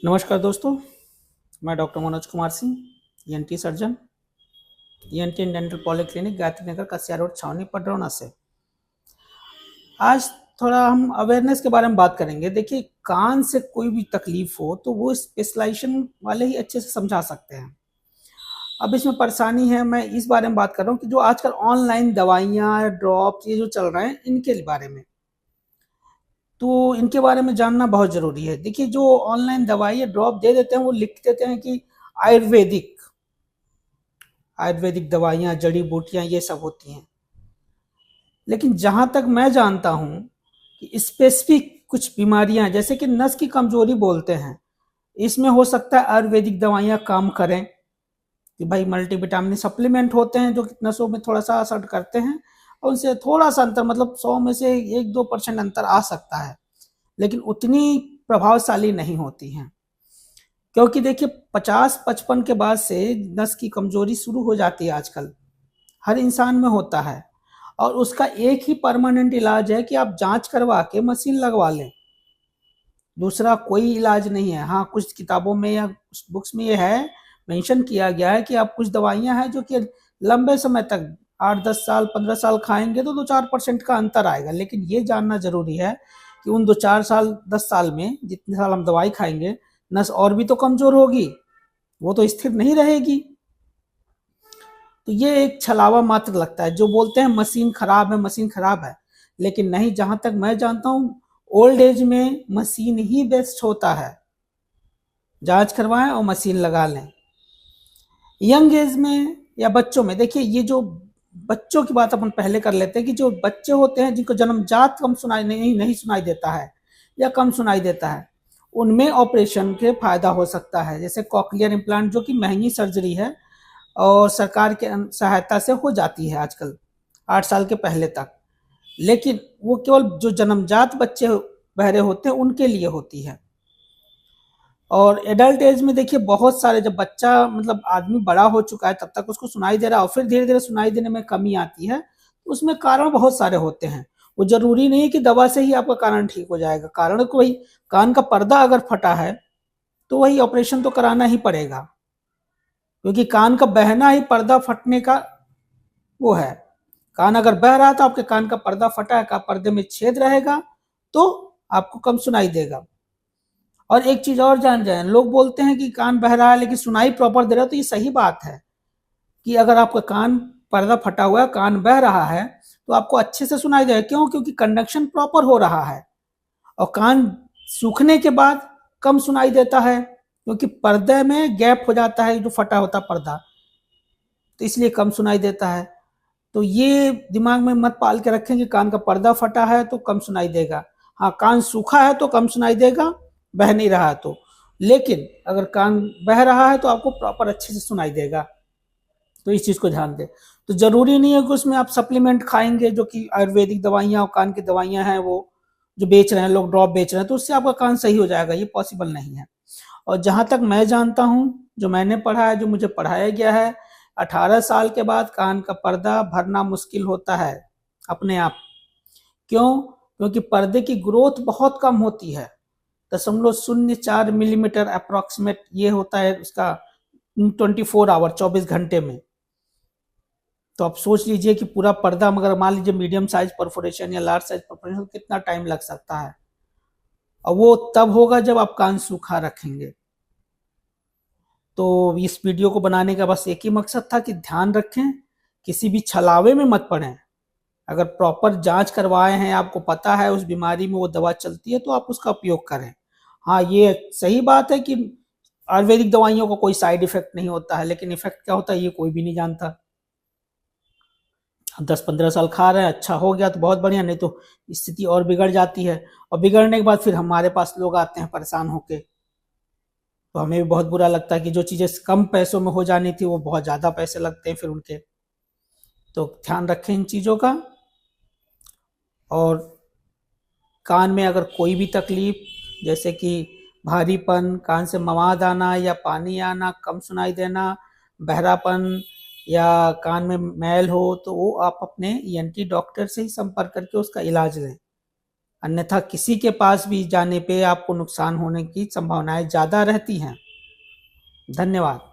नमस्कार दोस्तों, मैं doctor Manoj Kumar Singh, ENT surgeon, ENT and dental polyclinic, Gayatri Nagar, Kasia road, छावनी, पडरौना से। आज थोड़ा हम अवेयरनेस के बारे में बात करेंगे। देखिए, कान से कोई भी तकलीफ हो तो वो स्पेशलाइजेशन वाले ही अच्छे से समझा सकते हैं। अब इसमें परेशानी है, मैं इस बारे में बात कर रहा हूँ कि जो आजकल ऑनलाइन दवाइयाँ, ड्रॉप्स ये जो चल रहे हैं, इनके बारे में। तो इनके बारे में जानना बहुत ज़रूरी है। देखिए, जो ऑनलाइन दवाई या ड्रॉप दे देते हैं, वो लिख देते हैं कि आयुर्वेदिक आयुर्वेदिक दवाइयाँ, जड़ी बूटियाँ ये सब होती हैं। लेकिन जहाँ तक मैं जानता हूँ कि स्पेसिफिक कुछ बीमारियाँ, जैसे कि नस की कमजोरी बोलते हैं, इसमें हो सकता है आयुर्वेदिक दवाइयाँ काम करें कि भाई मल्टीविटामिन सप्लीमेंट होते हैं जो कि नसों में थोड़ा सा असर करते हैं, और उनसे थोड़ा सा अंतर, मतलब 100 में से 1-2% अंतर आ सकता है, लेकिन उतनी प्रभावशाली नहीं होती हैं। क्योंकि देखिए, 50-55 के बाद से नस की कमजोरी शुरू हो जाती है। आजकल हर इंसान में होता है, और उसका एक ही परमानेंट इलाज है कि आप जांच करवा के मशीन लगवा लें। दूसरा कोई इलाज नहीं है। हाँ, कुछ किताबों में या बुक्स में ये है मेंशन किया गया है कि आप कुछ दवाइयां हैं जो कि लंबे समय तक 8-10 साल 15 साल खाएंगे तो 2-4% का अंतर आएगा। लेकिन ये जानना जरूरी है कि उन 2-4 साल 10 साल में जितने साल हम दवाई खाएंगे, नस और भी तो कमजोर होगी, वो तो स्थिर नहीं रहेगी। तो ये एक छलावा मात्र लगता है। जो बोलते हैं मशीन खराब है, मशीन खराब है, लेकिन नहीं, जहां तक मैं जानता हूँ ओल्ड एज में मशीन ही बेस्ट होता है। जांच करवाएं और मशीन लगा लें। यंग एज में या बच्चों में, देखिए, ये जो बच्चों की बात अपन पहले कर लेते हैं कि जो बच्चे होते हैं जिनको जन्मजात कम सुनाई नहीं सुनाई देता है या कम सुनाई देता है, उनमें ऑपरेशन के फायदा हो सकता है। जैसे कॉकलियर इम्प्लांट, जो कि महंगी सर्जरी है और सरकार के सहायता से हो जाती है आजकल 8 साल के पहले तक। लेकिन वो केवल जो जन्मजात बच्चे बहरे होते हैं उनके लिए होती है। और एडल्ट एज में देखिए, बहुत सारे, जब बच्चा मतलब आदमी बड़ा हो चुका है तब तक उसको सुनाई दे रहा है और फिर धीरे धीरे सुनाई देने में कमी आती है, तो उसमें कारण बहुत सारे होते हैं। वो जरूरी नहीं है कि दवा से ही आपका कारण ठीक हो जाएगा। कारण को वही, कान का पर्दा अगर फटा है तो वही ऑपरेशन तो कराना ही पड़ेगा, क्योंकि कान का बहना ही पर्दा फटने का वो है। कान अगर बह रहा है तो आपके कान का पर्दा फटा है, का पर्दे में छेद रहेगा तो आपको कम सुनाई देगा। और एक चीज और जान जाए, लोग बोलते हैं कि कान बह रहा है लेकिन सुनाई प्रॉपर दे रहा है, तो ये सही बात है कि अगर आपका कान पर्दा फटा हुआ है, कान बह रहा है, तो आपको अच्छे से सुनाई देगा। क्यों? क्योंकि कंडक्शन प्रॉपर हो रहा है। और कान सूखने के बाद कम सुनाई देता है क्योंकि पर्दे में गैप हो जाता है, जो फटा होता पर्दा, तो इसलिए कम सुनाई देता है। तो ये दिमाग में मत पाल के रखें कि कान का पर्दा फटा है तो कम सुनाई देगा। हाँ, कान सूखा है तो कम सुनाई देगा, बह नहीं रहा है तो। लेकिन अगर कान बह रहा है तो आपको प्रॉपर अच्छे से सुनाई देगा। तो इस चीज को ध्यान दें। तो जरूरी नहीं है कि उसमें आप सप्लीमेंट खाएंगे, जो कि आयुर्वेदिक दवाइयाँ और कान की दवाइयाँ हैं वो जो बेच रहे हैं लोग, ड्रॉप बेच रहे हैं, तो उससे आपका कान सही हो जाएगा, ये पॉसिबल नहीं है। और जहां तक मैं जानता हूं, जो मैंने पढ़ा है, जो मुझे पढ़ाया गया है, 18 साल के बाद कान का पर्दा भरना मुश्किल होता है अपने आप। क्यों? क्योंकि पर्दे की ग्रोथ बहुत कम होती है। 0.04 मिलीमीटर अप्रोक्सीमेट ये होता है उसका 24 आवर, 24 घंटे में। तो आप सोच लीजिए कि पूरा पर्दा, मगर मान लीजिए मीडियम साइज परफोरेशन या लार्ज साइज परफोरेशन, कितना टाइम लग सकता है। और वो तब होगा जब आप कान सूखा रखेंगे। तो इस वीडियो को बनाने का बस एक ही मकसद था कि ध्यान रखें, किसी भी छलावे में मत पड़ें। अगर प्रॉपर जांच करवाए हैं, आपको पता है उस बीमारी में वो दवा चलती है, तो आप उसका उपयोग करें। हाँ, ये सही बात है कि आयुर्वेदिक दवाइयों का कोई साइड इफेक्ट नहीं होता है, लेकिन इफेक्ट क्या होता है ये कोई भी नहीं जानता। 10-15 साल खा रहे हैं, अच्छा हो गया तो बहुत बढ़िया, नहीं तो स्थिति और बिगड़ जाती है। और बिगड़ने के बाद फिर हमारे पास लोग आते हैं परेशान होके, तो हमें भी बहुत बुरा लगता है कि जो चीज़ें कम पैसों में हो जानी थी वो बहुत ज़्यादा पैसे लगते हैं फिर उनके। तो ध्यान रखें इन चीज़ों का। और कान में अगर कोई भी तकलीफ, जैसे कि भारीपन, कान से मवाद आना या पानी आना, कम सुनाई देना, बहरापन, या कान में मैल हो, तो वो आप अपने ईएनटी डॉक्टर से ही संपर्क करके उसका इलाज लें। अन्यथा किसी के पास भी जाने पे आपको नुकसान होने की संभावनाएं ज़्यादा रहती हैं। धन्यवाद।